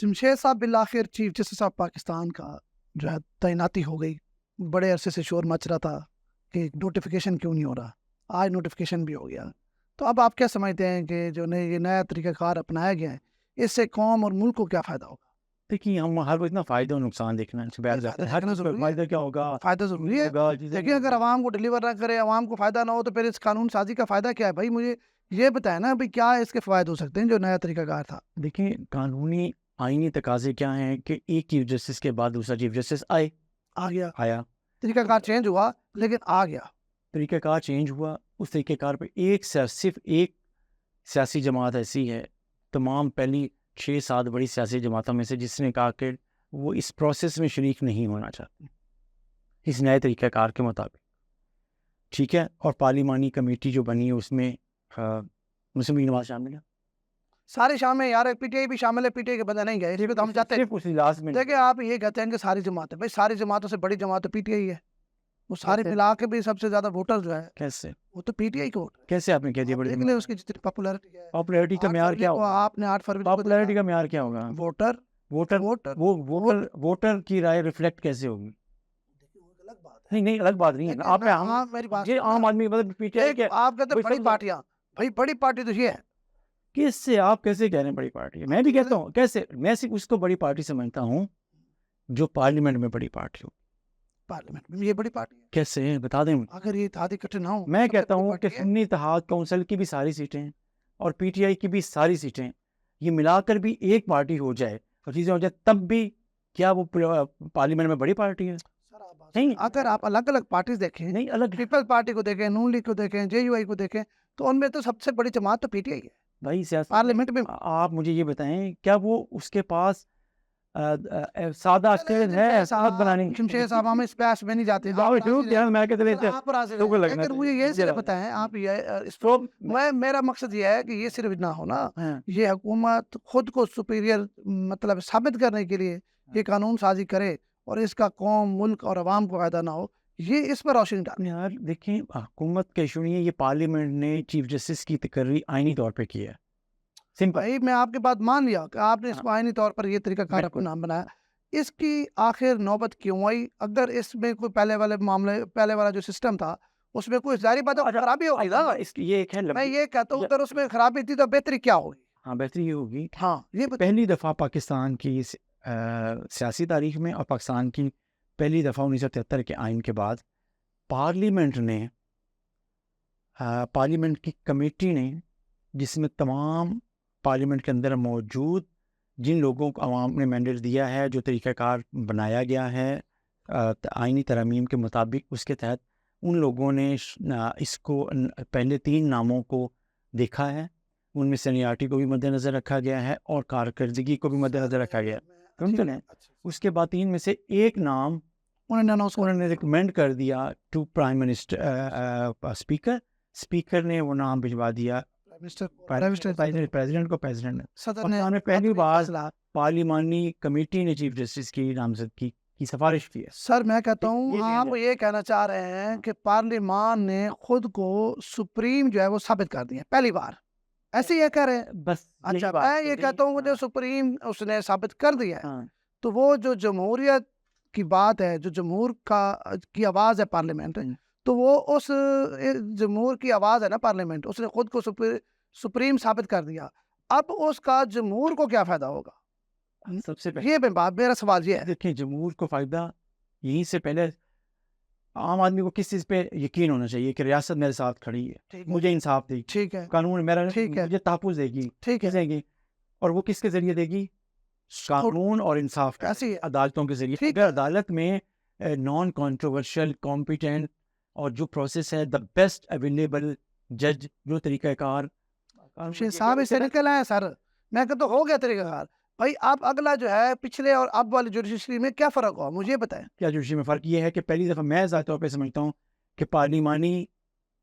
جمشید صاحب بالآخر chief justice of Pakistan کا جو ہے تعیناتی ہو گئی. بڑے عرصے سے شور مچ رہا تھا کہ نوٹیفیکیشن کیوں نہیں ہو رہا, آج نوٹیفیکیشن بھی ہو گیا. تو اب آپ کیا سمجھتے ہیں کہ جو یہ نیا طریقہ کار اپنایا گیا ہے, اس سے قوم اور ملک کو کیا فائدہ ہوگا؟ دیکھیے ہم ہر وقت اتنا فائدہ اور نقصان دیکھنا ہے. ہر فائدہ کیا ہوگا, فائدہ ضروری ہے. دیکھیں اگر عوام کو ڈلیور نہ کرے, عوام کو فائدہ نہ ہو, تو پھر اس قانون سازی کا فائدہ کیا ہے بھائی؟ مجھے یہ بتائیں نا بھائی, کیا اس کے فوائد ہو سکتے ہیں جو نیا طریقہ کار تھا؟ دیکھیں قانونی آئینی تقاضے کیا ہیں کہ ایک چیف جسٹس کے بعد دوسرا چیف جسٹس آیا. طریقہ کار چینج ہوا لیکن آ گیا. طریقہ کار چینج ہوا, اس طریقہ کار پہ صرف ایک سیاسی جماعت ایسی ہے تمام پہلی 6-7 بڑی سیاسی جماعتوں میں سے جس نے کہا کہ وہ اس پروسیس میں شریک نہیں ہونا چاہتی اس نئے طریقہ کار کے مطابق. ٹھیک ہے, اور پارلیمانی کمیٹی جو بنی ہے اس میں مسلم لیگ نواز شامل ہے, سارے شامل یار, پی ٹی آئی بھی شامل ہے. پی ٹی آئی کے بندے نہیں گئے, اس پہ تو ہم چاہتے ہیں. صرف اس اجلاس میں دیکھیں آپ یہ کہتے ہیں کہ ساری جماعتیں, بھائی ساری جماعتوں سے بڑی جماعت تو پی ٹی آئی ہے. وہ سارے ملا کے بھی سب سے زیادہ ووٹر جو ہے کیسے وہ تو پی ٹی آئی کو. کیسے آپ نے کہہ دیا بڑی دیکھ لیں اس کی جتنی پاپولیرٹی ہے. پاپولیرٹی کا معیار کیا ہوگا؟ آپ نے 8 فروری کو پاپولیرٹی کا معیار کیا ہوگا؟ ووٹر کی رائے ریفلیکٹ کیسے ہوگی؟ نہیں الگ بات نہیں ہے. آپ نے عام آدمی مطلب پی ٹی آئی آپ کہتے ہیں بڑی پارٹیاں, بھائی بڑی پارٹی تو یہ ہے. کس سے آپ کیسے کہہ رہے ہیں بڑی پارٹی ہے؟ میں بھی کہتا ہوں کیسے, میں صرف اس کو بڑی پارٹی سمجھتا ہوں جو پارلیمنٹ میں بڑی پارٹی ہو. پارلیمنٹ میں یہ بڑی پارٹی ہے کیسے بتا دیں؟ اگر یہ اتحاد اکٹھے نہ ہو. میں کہتا ہوں کہ سنی اتحاد کونسل کی بھی ساری سیٹیں اور پی ٹی آئی کی بھی ساری سیٹیں یہ ملا کر بھی ایک پارٹی ہو جائے اور چیزیں ہو جائے, تب بھی کیا وہ پارلیمنٹ میں بڑی پارٹی ہے؟ نہیں, اگر آپ الگ الگ پارٹیز دیکھیں, نہیں الگ پیپل پارٹی کو دیکھیں, نون لیگ کو دیکھیں, جے یو آئی کو دیکھیں, تو ان میں تو سب سے بڑی جماعت تو پی ٹی آئی ہے بھائی سیاست پارلیمنٹ میں. آپ مجھے یہ بتائیں کیا وہ اس کے پاس سادہ اختیار ہے حکومت بنانے کی؟ جمشید صاحب ہم اس پیاس میں نہیں جاتے. مجھے یہ صرف بتائیں آپ, یہ میرا مقصد یہ ہے کہ یہ صرف نہ ہونا, یہ حکومت خود کو سپیریئر مطلب ثابت کرنے کے لیے یہ قانون سازی کرے اور اس کا قوم, ملک اور عوام کو فائدہ نہ ہو, یہ اس پر روشنی ڈالیں. یار دیکھیں حکومت کا ایشو نہیں ہے, یہ پارلیمنٹ نے چیف جسٹس کی تقرری آئینی طور پہ کی ہے. بھائی میں آپ کی بات مان لیا کہ آپ نے اس کو آئینی طور پر یہ طریقہ کار اپنا نام بنایا, اس کی آخر نوبت کیوں آئی؟ اگر اس میں کوئی پہلے والا جو سسٹم تھا اس میں کوئی ظاہری بات خرابی ہوگی نا, میں یہ کہتا ہوں اگر اس میں خرابی تھی تو بہتری کیا ہوگی؟ بہتری یہ ہوگی, یہ پہلی دفعہ پاکستان کی سیاسی تاریخ میں اور پاکستان کی پہلی دفعہ 1973 کے آئین کے بعد پارلیمنٹ نے پارلیمنٹ کی کمیٹی نے, جس میں تمام پارلیمنٹ کے اندر موجود جن لوگوں کو عوام نے مینڈیٹ دیا ہے, جو طریقہ کار بنایا گیا ہے آئینی ترامیم کے مطابق, اس کے تحت ان لوگوں نے اس کو پہلے 3 ناموں کو دیکھا ہے. ان میں سینیارٹی کو بھی مد نظر رکھا گیا ہے اور کارکردگی کو بھی مد نظر رکھا گیا ہے. اس کے بعد 3 میں سے ایک نام انہوں نے ریکمینڈ کر دیا ٹو پرائم منسٹر, اسپیکر نے وہ نام بھجوا دیا پریزیڈنٹ کو. پریزیڈنٹ نے پہلی بار پارلیمانی کمیٹی نے چیف جسٹس کی نامزدگی کی سفارش کی ہے. سر میں کہتا ہوں آپ یہ کہنا چاہ رہے ہیں کہ پارلیمان نے خود کو سپریم جو ہے وہ ثابت کر دیا پہلی بار, ایسے یہ کہہ رہے ہیں؟ بس اچھا, میں یہ کہتا ہوں جو سپریم اس نے ثابت کر دیا ہے, تو وہ جو جمہوریت کی بات ہے, جو جمہور کی آواز ہے پارلیمنٹ, تو وہ اس جمہور کی آواز ہے نا پارلیمنٹ, اس نے خود کو سپریم ثابت کر دیا. اب اس کا جمہور کو کیا فائدہ ہوگا؟ سب سے یہ میرا سوال یہ ہے. دیکھیں جمہور کو فائدہ یہیں سے پہلے عام آدمی کو کس چیز پہ یقین ہونا چاہیے کہ ریاست میرے ساتھ کھڑی ہے, مجھے انصاف دے گی, ٹھیک ہے, قانون مجھے تحفظ دے گی, ٹھیک ہے, اور وہ کس کے ذریعے دے گی؟ قانون اور انصاف عدالتوں کے ذریعے. اگر عدالت میں نان کنٹروورشل کمپیٹنٹ اور جو پروسیس ہے دا بیسٹ اویلیبل جج, جو طریقہ کار صاحب اس سے نکل آئے سر, میں کہتا ہوں ہو گیا طریقہ کار. بھائی آپ اگلا جو ہے پچھلے اور اب والی جوڈیشری میں کیا فرق ہوا مجھے بتائیں. کیا جوڈیشری میں فرق یہ ہے کہ پہلی دفعہ میں ذاتی طور پہ سمجھتا ہوں کہ پارلیمانی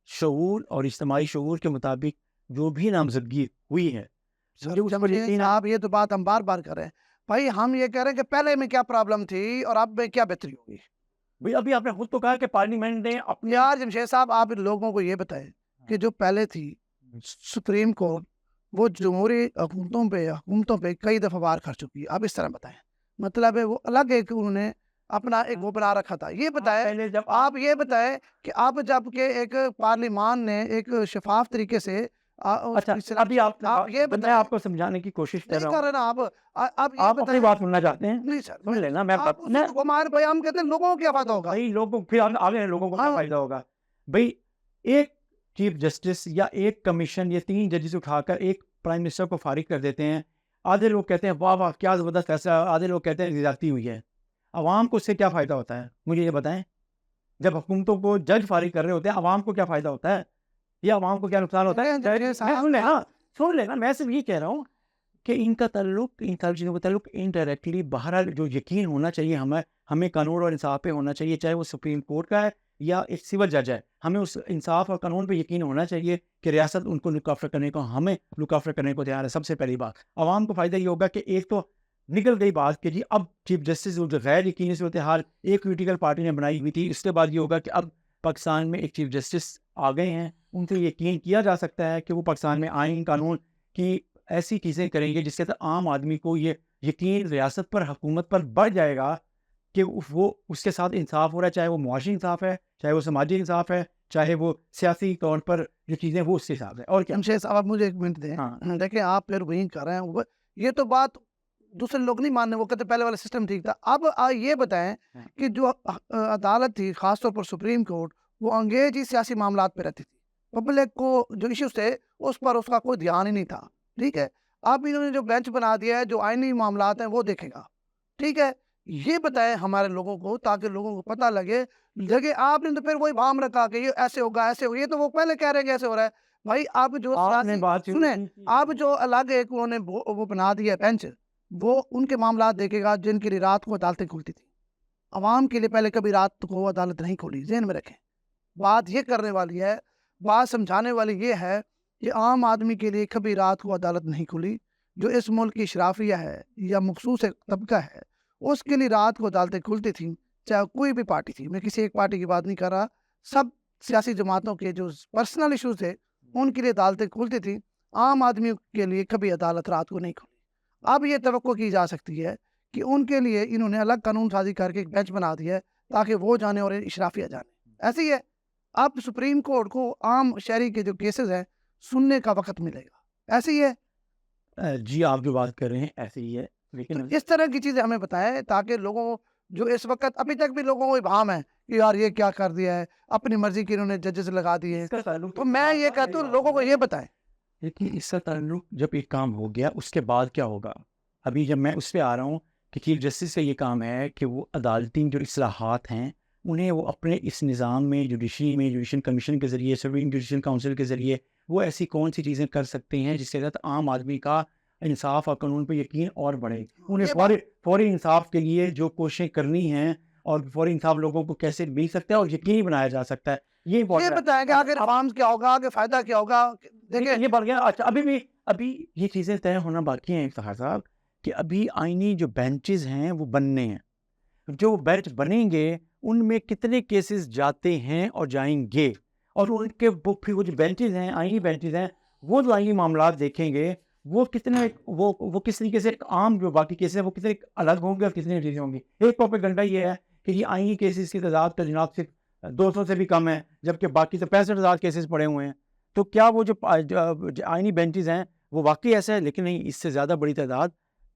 شعور اور اجتماعی شعور کے مطابق جو بھی نامزدگی ہوئی ہے, آپ یہ تو بات ہم بار بار کر رہے ہیں بھائی, ہم یہ کہہ رہے ہیں کہ پہلے میں کیا پرابلم تھی اور اب میں کیا بہتری ہوگی. بھائی ابھی آپ نے خود تو کہا کہ پارلیمنٹ نے اپنے, یار جمشید صاحب آپ لوگوں کو یہ بتائیں کہ جو پہلے تھی سپریم کورٹ وہ جمہوری حکومتوں پہ کئی دفعہ وار کر چکی ہے. آپ اس طرح بتائیں, مطلب ہے وہ الگ ایک انہوں نے اپنا ایک وہ بنا رکھا تھا. یہ بتائیں, پہلے جب آپ یہ بتائیں کہ اب جب کہ ایک پارلیمان نے ایک شفاف طریقے سے اچھا ابھی یہ میں آپ کو سمجھانے کی کوشش کر نہیں رہا کر ہوں. رہے نا آپ یہ آپ اپنی بتائیں. بات سننا چاہتے ہیں, نہیں سر, سن لینا. میں ہمارے بھائی ہم کہتے ہیں لوگوں کو کیا فائدہ ہوگا. بھائی لوگوں پھر آگے لوگوں کو کیا فائدہ ہوگا. بھائی ایک چیف جسٹس یا ایک کمیشن یا 3 ججز اٹھا کر ایک پرائم منسٹر کو فارغ کر دیتے ہیں. آدھے لوگ کہتے ہیں واہ واہ کیا زبردست فیصلہ, آدھے لوگ کہتے ہیں زیادتی ہوئی ہے. عوام کو اس سے کیا فائدہ ہوتا ہے مجھے یہ بتائیں. جب حکومتوں کو جج فارغ کر رہے ہوتے ہیں عوام کو کیا فائدہ ہوتا ہے یا عوام کو کیا نقصان ہوتا ہے. سن لینا, میں صرف یہ کہہ رہا ہوں کہ ان کا تعلق, ان ساری چیزوں کا تعلق انڈائریکٹلی بہرحال جو یقین ہونا چاہیے ہمیں قانون اور انصاف پہ ہونا چاہیے, چاہے وہ سپریم کورٹ کا ہے یا ایک سول جج ہے. ہمیں اس انصاف اور قانون پہ یقین ہونا چاہیے کہ ریاست ان کو لک آفٹر کرنے کو, ہمیں لک آفٹر کرنے کو تیار ہے. سب سے پہلی بات عوام کو فائدہ یہ ہوگا کہ ایک تو نکل گئی بات کہ جی اب چیف جسٹس جو غیر یقینی صورتحال ایک پولیٹیکل پارٹی نے بنائی ہوئی تھی, اس کے بعد یہ ہوگا کہ اب پاکستان میں ایک چیف جسٹس آ گئے ہیں, ان سے یقین کیا جا سکتا ہے کہ وہ پاکستان میں آئین قانون کی ایسی چیزیں کریں گے جس کے تحت عام آدمی کو یہ یقین ریاست پر, حکومت پر بڑھ جائے گا کہ وہ اس کے ساتھ انصاف ہو رہا ہے, چاہے وہ معاشی انصاف ہے, چاہے وہ سماجی انصاف ہے, چاہے وہ سیاسی طور پر جو چیزیں وہ اس کے ساتھ ہے. اور کیا جمشید صاحب آپ مجھے ایک منٹ دیں. دیکھیں آپ پھر وہیں کر رہے ہیں, یہ تو بات دوسرے لوگ نہیں ماننے, وہ کہتے پہلے والا سسٹم ٹھیک تھا. اب یہ بتائیں کہ جو عدالت تھی خاص طور پر سپریم کورٹ, وہ انگیزی سیاسی معاملات پہ رہتی تھی. پبلک کو جو ایشوز تھے اس پر اس کا کوئی دھیان ہی نہیں تھا. ٹھیک ہے, اب انہوں نے جو بینچ بنا دیا ہے جو آئینی معاملات ہیں وہ دیکھے گا. ٹھیک ہے, یہ بتائیں ہمارے لوگوں کو تاکہ لوگوں کو پتہ لگے. جگہ آپ نے تو پھر وہی بھام رکھا کہ یہ ایسے ہوگا ایسے ہوگا, یہ تو وہ پہلے کہہ رہے ہیں کہ ایسے ہو رہا ہے. بھائی اب جو سنیں, اب جو الگ ایک انہوں نے وہ بنا دیا بینچ, وہ ان کے معاملات دیکھے گا جن کے لیے رات کو عدالتیں کھلتی تھیں. عوام کے لیے پہلے کبھی رات کو عدالت نہیں کھولی, ذہن میں رکھیں. بات یہ کرنے والی ہے, بات سمجھانے والی یہ ہے کہ عام آدمی کے لیے کبھی رات کو عدالت نہیں کھلی. جو اس ملک کی اشرافیہ ہے یا مخصوص ایک طبقہ ہے اس کے لیے رات کو عدالتیں کھلتی تھیں, چاہے کوئی بھی پارٹی تھی. میں کسی ایک پارٹی کی بات نہیں کر رہا, سب سیاسی جماعتوں کے جو پرسنل ایشوز تھے ان کے لیے عدالتیں کھلتی تھیں. عام آدمی کے لیے کبھی عدالت رات کو نہیں کھلی. اب یہ توقع کی جا سکتی ہے کہ ان کے لیے انہوں نے الگ قانون سازی کر کے ایک بینچ بنا دیا ہے تاکہ وہ جانے اور اشرافیہ جانے. ایسے ہی ہے, اب سپریم کورٹ کو عام شہری کے جو کیسز ہیں سننے کا وقت ملے گا. ایسے ہی ہے جی, آپ جو بات کر رہے ہیں ایسے ہی ہے, لیکن اس طرح کی چیزیں ہمیں بتائیں تاکہ لوگوں جو اس وقت ابھی تک بھی لوگوں کو ابہام ہے کہ یار یہ کیا کر دیا ہے, اپنی مرضی کی انہوں نے ججز لگا دیے. تو میں یہ کہتا ہوں لوگوں کو یہ بتائیں. لیکن اس کا تعلق جب ایک کام ہو گیا اس کے بعد کیا ہوگا. ابھی جب میں اس پہ آ رہا ہوں کہ چیف جسٹس کا یہ کام ہے کہ وہ عدالتی جو اصلاحات ہیں انہیں وہ اپنے اس نظام میں جوڈیشری میں جوڈیشل کمیشن کے ذریعے, سپریم جوڈیشل کونسل کے ذریعے وہ ایسی کون سی چیزیں کر سکتے ہیں جس کے تحت عام آدمی کا انصاف اور قانون پہ یقین اور بڑھے. انہیں فوری انصاف کے لیے جو کوششیں کرنی ہیں اور فوری انصاف لوگوں کو کیسے مل سکتا ہے اور یقینی بنایا جا سکتا ہے, یہ بتائیں کہ آخر عوام کیا ہوگا, آگے فائدہ کیا ہوگا. دیکھیں یہ بڑھ گیا. اچھا ابھی یہ چیزیں طے ہونا باقی ہیں افتخار صاحب کہ ابھی آئینی جو بینچز ہیں وہ بننے ہیں. جو بینچ بنیں گے ان میں کتنے کیسز جاتے ہیں اور جائیں گے, اور ان کے پھر وہ جو بینچز ہیں آئینی بینچز ہیں وہ جو آئینی معاملات دیکھیں گے وہ کتنے وہ کس طریقے سے عام جو باقی کیسز ہیں وہ کتنے الگ ہوں گے اور کتنے چیزیں ہوں گی. ایک پروپیگنڈا یہ ہے کہ یہ آئینی کیسز کی تعداد تو جناب صرف 200 سے بھی کم ہے جبکہ باقی تو 65,000 کیسز پڑے ہوئے ہیں. تو کیا وہ جو آئینی بینچز ہیں وہ واقعی ایسا ہے؟ لیکن نہیں, اس سے زیادہ بڑی تعداد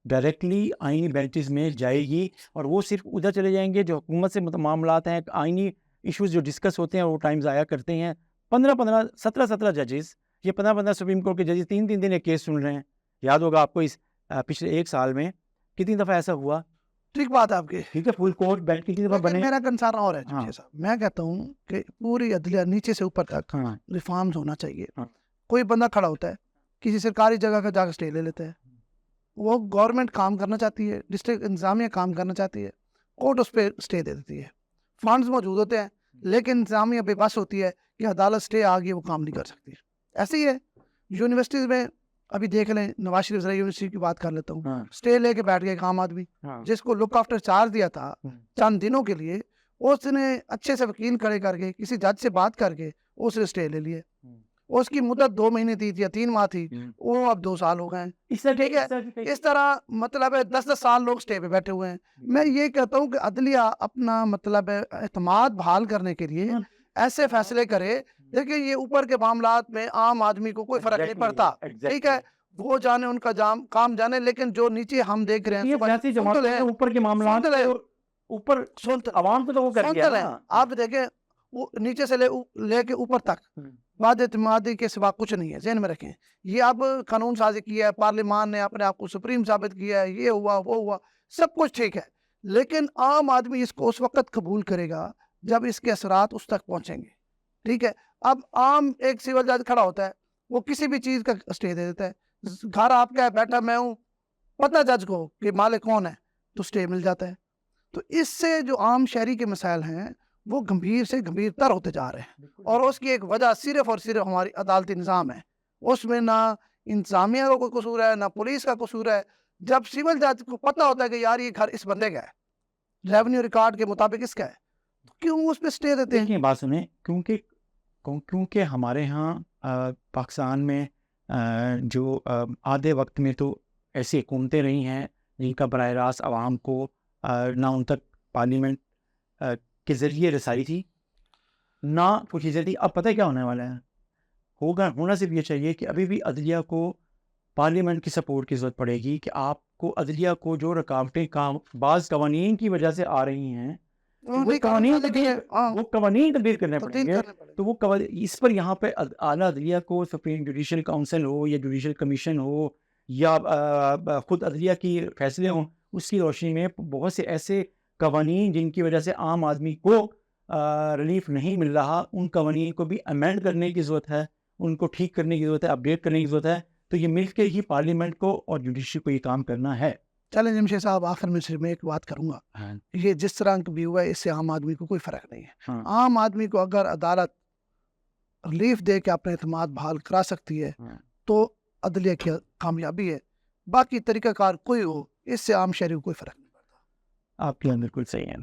ڈائریکٹلی آئینی بینچز میں جائے گی اور وہ صرف ادھر چلے جائیں گے جو حکومت سے معاملات ہیں. آئینی ایشوز جو ڈسکس ہوتے ہیں وہ ٹائم ضائع کرتے ہیں. 17 ججز, یہ 15 سپریم کورٹ کے ججز 3 دن ایک کیس سن رہے ہیں. یاد ہوگا آپ کو اس پچھلے 1 سال میں کتنی دفعہ ایسا ہوا. ٹھیک بات ہے آپ کی, ٹھیک ہے, فل کورٹ بینچ کتنی دفعہ بنے. میرا کنسرن اور ہے صاحب, میں کہتا ہوں کہ پوری عدلیہ نیچے سے اوپر تک ریفارمز ہونا چاہیے. کوئی بندہ کھڑا ہوتا ہے کسی سرکاری جگہ کا جا کے اسٹے لے لیتا ہے, وہ گورنمنٹ کام کرنا چاہتی ہے, ڈسٹرکٹ انتظامیہ کام کرنا چاہتی ہے, کورٹ اس پہ اسٹے دے دیتی ہے. فنڈز موجود ہوتے ہیں لیکن انتظامیہ بے بس ہوتی ہے کہ عدالت اسٹے آ گئی وہ کام نہیں کر سکتی. ایسے ہی ہے یونیورسٹیز میں, ابھی دیکھ لیں نواز شریف ذرا یونیورسٹی کی بات کر لیتا ہوں, اسٹے لے کے بیٹھ گیا ایک عام آدمی جس کو لک آفٹر چارج دیا تھا چند دنوں کے لیے, اس نے اچھے سے وکیل کھڑے کر کے کسی جج سے بات کر کے اس نے اسٹے لے لیے. اس کی مدت 2 مہینے تھی یا 3 ماہ تھی، وہ اب 2 سال ہو گئے ہیں. ٹھیک ہے، اس طرح مطلب ہے 10 سال لوگ اسٹے پہ بیٹھے ہوئے ہیں. میں یہ کہتا ہوں کہ عدلیہ اپنا مطلب ہے اعتماد بحال کرنے کے لیے ایسے فیصلے کرے. دیکھیں یہ اوپر کے معاملات میں عام آدمی کو کوئی فرق نہیں پڑتا، ٹھیک ہے، وہ جانے ان کا کام جانے، لیکن جو نیچے ہم دیکھ رہے ہیں اوپر کے معاملات اوپر عوام کو تو وہ کر گیا. آپ دیکھیں نیچے سے لے کے اوپر تک بعد اعتمادی کے سوا کچھ نہیں ہے، ذہن میں رکھیں. یہ اب قانون سازی کیا ہے، پارلیمان نے اپنے آپ کو سپریم ثابت کیا ہے، یہ ہوا وہ ہوا، سب کچھ ٹھیک ہے، لیکن عام آدمی اس کو اس وقت قبول کرے گا جب اس کے اثرات اس تک پہنچیں گے. ٹھیک ہے، اب عام ایک سول جج کھڑا ہوتا ہے، وہ کسی بھی چیز کا اسٹے دے دیتا ہے. گھر آپ کا ہے، بیٹھا میں ہوں، پتہ جج کو کہ مالک کون ہے، تو اسٹے مل جاتا ہے. تو اس سے جو عام شہری کے مسائل ہیں وہ گمبھیر سے گمبھیر تر ہوتے جا رہے ہیں، اور اس کی ایک وجہ صرف اور صرف ہماری عدالتی نظام ہے. اس میں نہ انتظامیہ کا کوئی قصور ہے، نہ پولیس کا قصور ہے. جب سول جج کو پتہ ہوتا ہے کہ یار یہ گھر اس بندے کا ہے، ریونیو ریکارڈ کے مطابق اس کا ہے، تو کیوں اس پہ اسٹے دیتے ہیں؟ بات سنیں، کیونکہ ہمارے ہاں پاکستان میں جو آدھے وقت میں تو ایسی حکومتیں رہی ہیں جن کا براہ راست عوام کو نہ ان تک پارلیمنٹ کے ذریعے رسائی تھی، نہ کچھ چیزیں تھی. اب پتہ کیا ہونے والا ہے، ہونا صرف یہ چاہیے کہ ابھی بھی عدلیہ کو پارلیمنٹ کی سپورٹ کی ضرورت پڑے گی، کہ آپ کو عدلیہ کو جو رکاوٹیں بعض قوانین کی وجہ سے آ رہی ہیں وہ قوانین تبدیل کرنے پڑیں گے. تو وہ اس پر یہاں پہ اعلیٰ عدلیہ کو سپریم جوڈیشل کونسل ہو یا جوڈیشل کمیشن ہو یا خود عدلیہ کی فیصلے ہوں، اس کی روشنی میں بہت سے ایسے قوانین جن کی وجہ سے عام آدمی کو ریلیف نہیں مل رہا، ان قوانین کو بھی امینڈ کرنے کی ضرورت ہے، ان کو ٹھیک کرنے کی ضرورت ہے، اپڈیٹ کرنے کی ضرورت ہے. تو یہ مل کے ہی پارلیمنٹ کو اور جوڈیشری کو یہ کام کرنا ہے. چلیں جمشید صاحب، آخر میں صرف میں ایک بات کروں گا، یہ جس طرح بھی ہوا ہے اس سے عام آدمی کو کوئی فرق نہیں ہے. عام آدمی کو اگر عدالت ریلیف دے کے اپنے اعتماد بحال کرا سکتی ہے تو عدلیہ کی کامیابی ہے. باقی طریقہ کار کوئی ہو، اس سے عام شہری کو کوئی فرق نہیں پڑتا. آپ کی بالکل صحیح ہے.